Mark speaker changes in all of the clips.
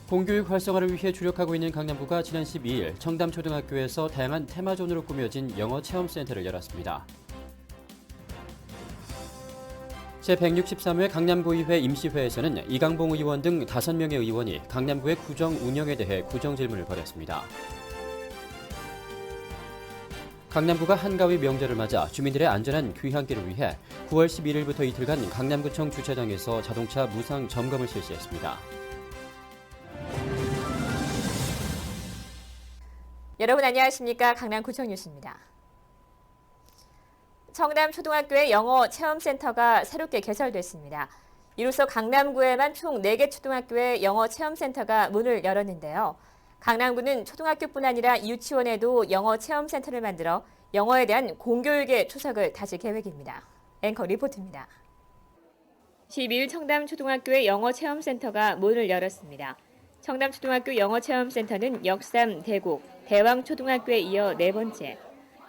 Speaker 1: 공교육 활성화를 위해 주력하고 있는 강남구가 지난 12일 청담초등학교에서 다양한 테마존으로 꾸며진 영어 체험센터를 열었습니다. 제163회 강남구의회 임시회에서는 이강봉 의원 등 5명의 의원이 강남구의 구정 운영에 대해 구정 질문을 벌였습니다. 강남구가 한가위 명절을 맞아 주민들의 안전한 귀향길을 위해 9월 11일부터 이틀간 강남구청 주차장에서 자동차 무상 점검을 실시했습니다.
Speaker 2: 여러분 안녕하십니까? 강남구청 뉴스입니다. 청담초등학교의 영어 체험센터가 새롭게 개설됐습니다. 이로써 강남구에만 총 4개 초등학교의 영어 체험센터가 문을 열었는데요. 강남구는 초등학교뿐 아니라 유치원에도 영어 체험센터를 만들어 영어에 대한 공교육의 초석을 다질 계획입니다. 앵커 리포트입니다. 12일 청담초등학교의 영어 체험센터가 문을 열었습니다. 청담초등학교 영어체험센터는 역삼, 대곡, 대왕초등학교에 이어 4번째.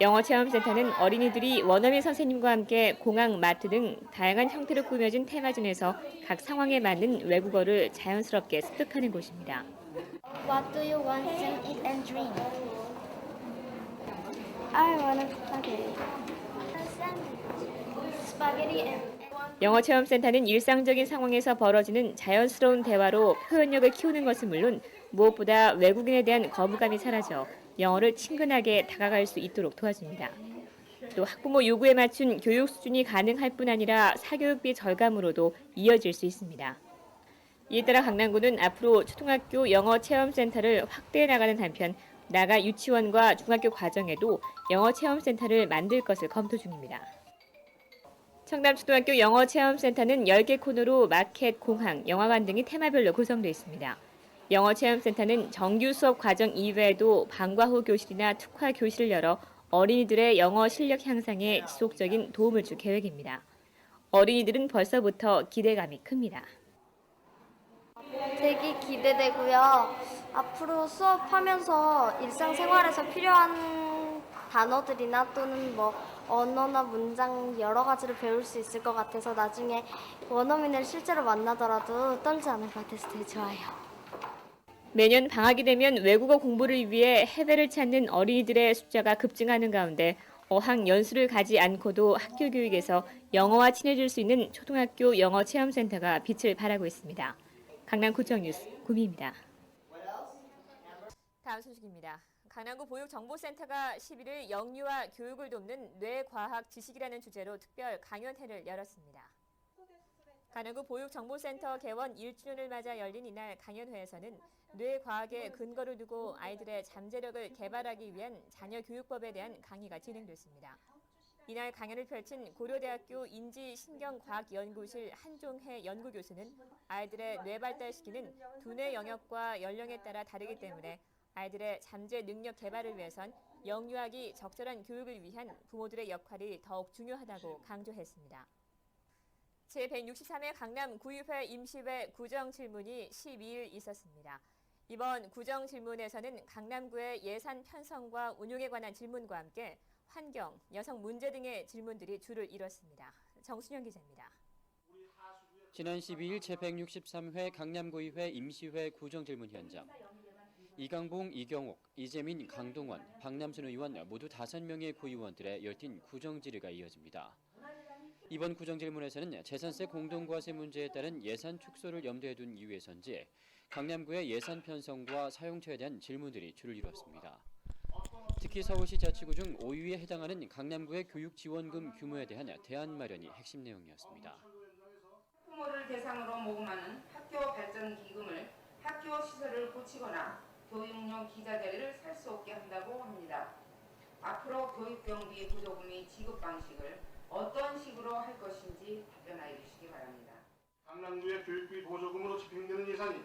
Speaker 2: 영어체험센터는 어린이들이 원어민 선생님과 함께 공항, 마트 등 다양한 형태로 꾸며진 테마존에서 각 상황에 맞는 외국어를 자연스럽게 습득하는 곳입니다.
Speaker 3: What do you want to eat and drink? I want spaghetti. Spaghetti and
Speaker 2: 영어체험센터는 일상적인 상황에서 벌어지는 자연스러운 대화로 표현력을 키우는 것은 물론 무엇보다 외국인에 대한 거부감이 사라져 영어를 친근하게 다가갈 수 있도록 도와줍니다. 또 학부모 요구에 맞춘 교육 수준이 가능할 뿐 아니라 사교육비 절감으로도 이어질 수 있습니다. 이에 따라 강남구는 앞으로 초등학교 영어체험센터를 확대해 나가는 한편 나가 유치원과 중학교 과정에도 영어체험센터를 만들 것을 검토 중입니다. 청담초등학교 영어체험센터는 10개 코너로 마켓, 공항, 영화관 등이 테마별로 구성되어 있습니다. 영어체험센터는 정규 수업 과정 이외에도 방과 후 교실이나 특화 교실을 열어 어린이들의 영어 실력 향상에 지속적인 도움을 줄 계획입니다. 어린이들은 벌써부터 기대감이 큽니다.
Speaker 3: 되게 기대되고요. 앞으로 수업하면서 일상생활에서 필요한 단어들이나 또는 언어나 문장 여러 가지를 배울 수 있을 것 같아서 나중에 원어민을 실제로 만나더라도 떨지 않을 것 같아서 되게 좋아요.
Speaker 2: 매년 방학이 되면 외국어 공부를 위해 해외를 찾는 어린이들의 숫자가 급증하는 가운데 어학 연수를 가지 않고도 학교 교육에서 영어와 친해질 수 있는 초등학교 영어체험센터가 빛을 발하고 있습니다. 강남구청 뉴스 구미입니다. 다음 소식입니다. 강남구 보육정보센터가 11일 영유아 교육을 돕는 뇌과학 지식이라는 주제로 특별 강연회를 열었습니다. 강남구 보육정보센터 개원 1주년을 맞아 열린 이날 강연회에서는 뇌과학의 근거를 두고 아이들의 잠재력을 개발하기 위한 자녀 교육법에 대한 강의가 진행됐습니다. 이날 강연을 펼친 고려대학교 인지신경과학연구실 한종혜 연구교수는 아이들의 뇌 발달시키는 두뇌 영역과 연령에 따라 다르기 때문에 아이들의 잠재 능력 개발을 위해선 영유아기 적절한 교육을 위한 부모들의 역할이 더욱 중요하다고 강조했습니다. 제163회 강남구의회 임시회 구정질문이 12일 있었습니다. 이번 구정질문에서는 강남구의 예산 편성과 운용에 관한 질문과 함께 환경, 여성 문제 등의 질문들이 줄을 이뤘습니다. 정순영 기자입니다.
Speaker 1: 지난 12일 제163회 강남구의회 임시회 구정질문 현장. 이강봉, 이경옥, 이재민, 강동원, 박남순 의원 모두 5명의 구의원들의 열띤 구정질의가 이어집니다. 이번 구정질문에서는 재산세 공동과세 문제에 따른 예산 축소를 염두에 둔 이유에선지 강남구의 예산 편성과 사용처에 대한 질문들이 줄을 이뤘습니다. 특히 서울시 자치구 중 5위에 해당하는 강남구의 교육지원금 규모에 대한 대안 마련이 핵심 내용이었습니다.
Speaker 4: 학부모를 대상으로 모금하는 학교 발전 기금을 학교 시설을 고치거나 교육용 기자 자리를 살 수 없게 한다고 합니다. 앞으로 교육경비 보조금의 지급 방식을 어떤 식으로 할 것인지 답변하여 주시기 바랍니다.
Speaker 5: 강남구의 교육비 보조금으로 집행되는 예산이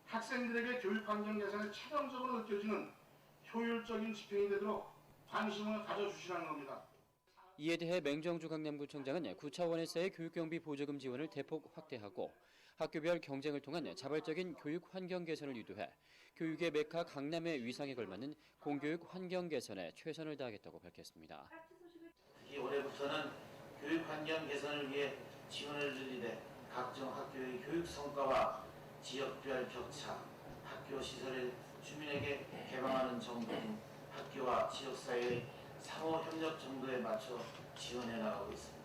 Speaker 5: 학생들에게 교육환경 개선에 체감적으로 느껴지는 효율적인 집행이 되도록 관심을 가져주시라는 겁니다.
Speaker 1: 이에 대해 맹정주 강남구청장은 구차원에서의 교육경비 보조금 지원을 대폭 확대하고 학교별 경쟁을 통한 자발적인 교육 환경 개선을 유도해 교육의 메카 강남의 위상에 걸맞는 공교육 환경 개선에 최선을 다하겠다고 밝혔습니다.
Speaker 6: 특히 올해부터는 교육 환경 개선을 위해 지원을 늘리되 각종 학교의 교육 성과와 지역별 격차, 학교 시설을 주민에게 개방하는 정도인 학교와 지역사회의 상호 협력 정도에 맞춰 지원해 나가고 있습니다.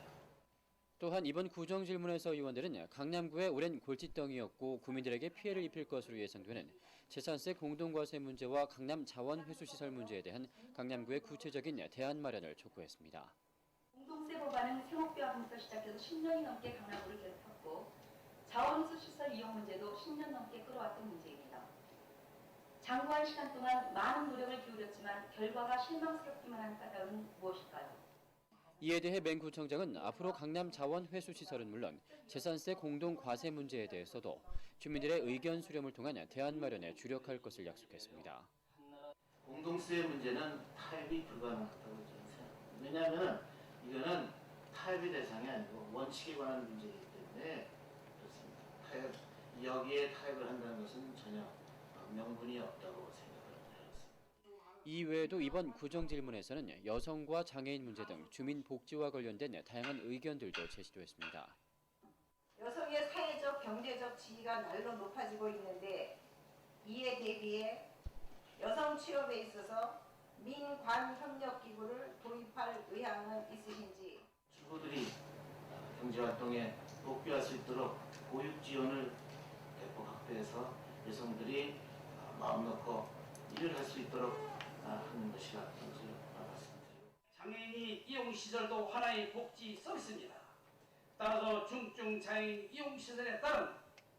Speaker 1: 또한 이번 구정 질문에서 의원들은 강남구의 오랜 골칫덩이였고 구민들에게 피해를 입힐 것으로 예상되는 재산세 공동과세 문제와 강남 자원 회수 시설 문제에 대한 강남구의 구체적인 대안 마련을 촉구했습니다.
Speaker 7: 공동세 법안은 생업비화부터 시작해서 10년이 넘게 강남구를 괴롭혔고 자원회수 시설 이용 문제도 10년 넘게 끌어왔던 문제입니다. 장구한 시간 동안 많은 노력을 기울였지만 결과가 실망스럽기만 한 까닭은 무엇일까요?
Speaker 1: 이에 대해 맹 구청장은 앞으로 강남 자원 회수 시설은 물론 재산세 공동 과세 문제에 대해서도 주민들의 의견 수렴을 통한 대안 마련에 주력할 것을 약속했습니다.
Speaker 6: 공동세 문제는 타협이 불가능하다고 저는 생각합니다. 왜냐하면 이거는 타협의 대상이 아니고 원칙에 관한 문제이기 때문에 그렇습니다. 여기에 타협을 한다는 것은 전혀 명분이 없다고 생각합니다.
Speaker 1: 이외에도 이번 구정 질문에서는 여성과 장애인 문제 등 주민 복지와 관련된 다양한 의견들도 제시됐습니다.
Speaker 8: 여성의 사회적, 경제적 지위가 날로 높아지고 있는데 이에 대비해 여성 취업에 있어서 민관협력기구를 도입할 의향은 있으신지.
Speaker 6: 주부들이 경제활동에 복귀할 수 있도록 보육 지원을 대폭 확대해서 여성들이 마음 놓고 일을 할 수 있도록 하는 것이라 말씀드리고.
Speaker 9: 장애인이 이용시설도 하나의 복지 서비스입니다. 따라서 중증 장애인 이용시설에 따른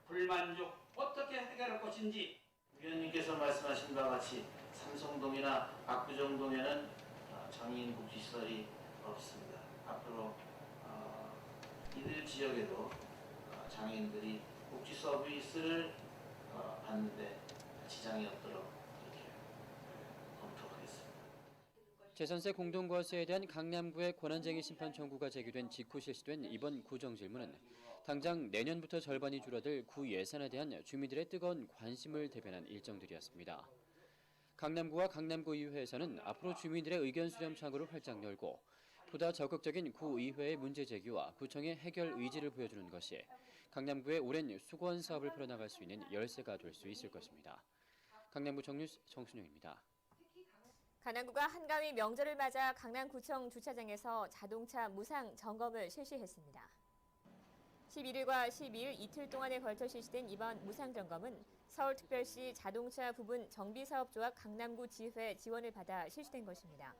Speaker 9: 불만족 어떻게 해결할 것인지.
Speaker 6: 위원님께서 말씀하신 바와 같이 삼성동이나 압구정동에는 장애인 복지시설이 없습니다. 앞으로 이들 지역에도 장애인들이 복지 서비스를 받는데 지장이 없도록 이렇게 검토하겠습니다.
Speaker 1: 재산세 공동과세에 대한 강남구의 권한쟁의 심판 청구가 제기된 직후 실시된 이번 구정 질문은 당장 내년부터 절반이 줄어들 구 예산에 대한 주민들의 뜨거운 관심을 대변한 일정들이었습니다. 강남구와 강남구의회에서는 앞으로 주민들의 의견 수렴 창구를 활짝 열고 보다 적극적인 구의회의 문제 제기와 구청의 해결 의지를 보여주는 것이 강남구의 오랜 수건 사업을 풀어나갈 수 있는 열쇠가 될 수 있을 것입니다. 강남구청 뉴스 정순영입니다.
Speaker 2: 강남구가 한가위 명절을 맞아 강남구청 주차장에서 자동차 무상 점검을 실시했습니다. 11일과 12일 이틀 동안에 걸쳐 실시된 이번 무상 점검은 서울특별시 자동차 부분 정비사업조합 강남구 지회 지원을 받아 실시된 것입니다.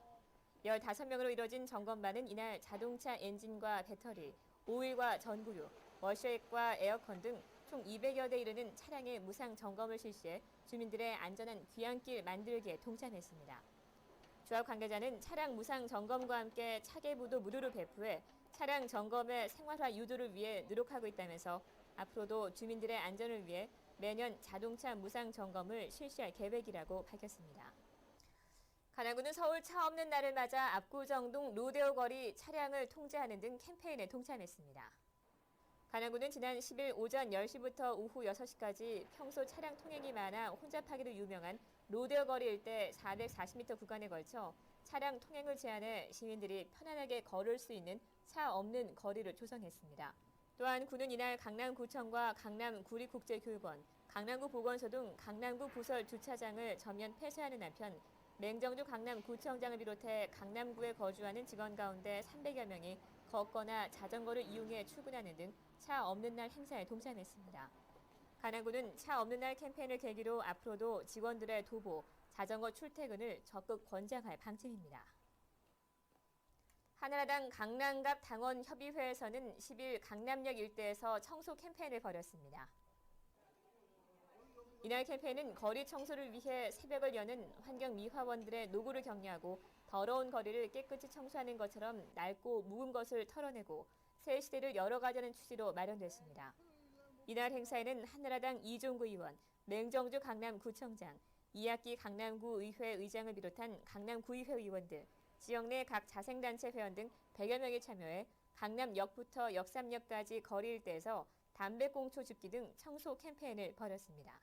Speaker 2: 15명으로 이뤄진 점검반은 이날 자동차 엔진과 배터리, 오일과 전구류, 워셔액과 에어컨 등 총 200여 대 이르는 차량의 무상 점검을 실시해 주민들의 안전한 귀향길 만들기에 동참했습니다. 조합 관계자는 차량 무상 점검과 함께 차계부도 무료로 배포해 차량 점검의 생활화 유도를 위해 노력하고 있다면서 앞으로도 주민들의 안전을 위해 매년 자동차 무상 점검을 실시할 계획이라고 밝혔습니다. 강남구는 서울 차 없는 날을 맞아 압구정동 로데오 거리 차량을 통제하는 등 캠페인에 동참했습니다. 강남구는 지난 10일 오전 10시부터 오후 6시까지 평소 차량 통행이 많아 혼잡하기로 유명한 로데오 거리 일대 440m 구간에 걸쳐 차량 통행을 제한해 시민들이 편안하게 걸을 수 있는 차 없는 거리를 조성했습니다. 또한 구는 이날 강남구청과 강남구립국제교육원, 강남구 보건소 등 강남구 부설 주차장을 전면 폐쇄하는 한편 맹정주 강남구청장을 비롯해 강남구에 거주하는 직원 가운데 300여 명이 걷거나 자전거를 이용해 출근하는 등 차 없는 날 행사에 동참했습니다. 강남구는 차 없는 날 캠페인을 계기로 앞으로도 직원들의 도보, 자전거 출퇴근을 적극 권장할 방침입니다. 한나라당 강남갑 당원협의회에서는 10일 강남역 일대에서 청소 캠페인을 벌였습니다. 이날 캠페인은 거리 청소를 위해 새벽을 여는 환경미화원들의 노고를 격려하고 더러운 거리를 깨끗이 청소하는 것처럼 낡고 묵은 것을 털어내고 새 시대를 열어가자는 취지로 마련됐습니다. 이날 행사에는 한나라당 이종구 의원, 맹정주 강남구청장, 이학기 강남구 의회 의장을 비롯한 강남구의회 의원들, 지역 내 각 자생단체 회원 등 100여 명이 참여해 강남역부터 역삼역까지 거리 일대에서 담배꽁초 줍기 등 청소 캠페인을 벌였습니다.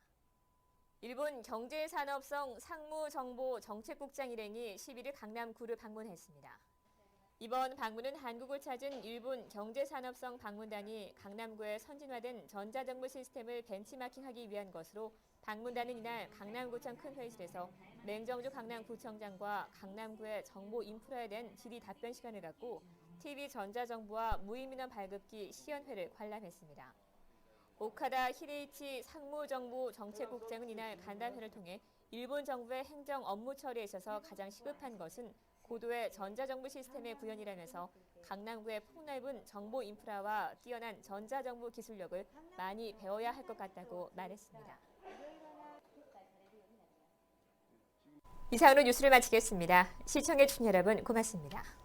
Speaker 2: 일본 경제산업성 상무정보정책국장 일행이 11일 강남구를 방문했습니다. 이번 방문은 한국을 찾은 일본 경제산업성 방문단이 강남구에 선진화된 전자정부 시스템을 벤치마킹하기 위한 것으로 방문단은 이날 강남구청 큰 회의실에서 맹정주 강남구청장과 강남구의 정보 인프라에 대한 질의 답변 시간을 갖고 TV전자정부와 무임인원 발급기 시연회를 관람했습니다. 오카다 히데이치 상무정부 정책국장은 이날 간담회를 통해 일본 정부의 행정 업무 처리에 있어서 가장 시급한 것은 고도의 전자정부 시스템의 구현이라면서 강남구의 폭넓은 정보 인프라와 뛰어난 전자정부 기술력을 많이 배워야 할 것 같다고 말했습니다. 이상으로 뉴스를 마치겠습니다. 시청해주신 여러분 고맙습니다.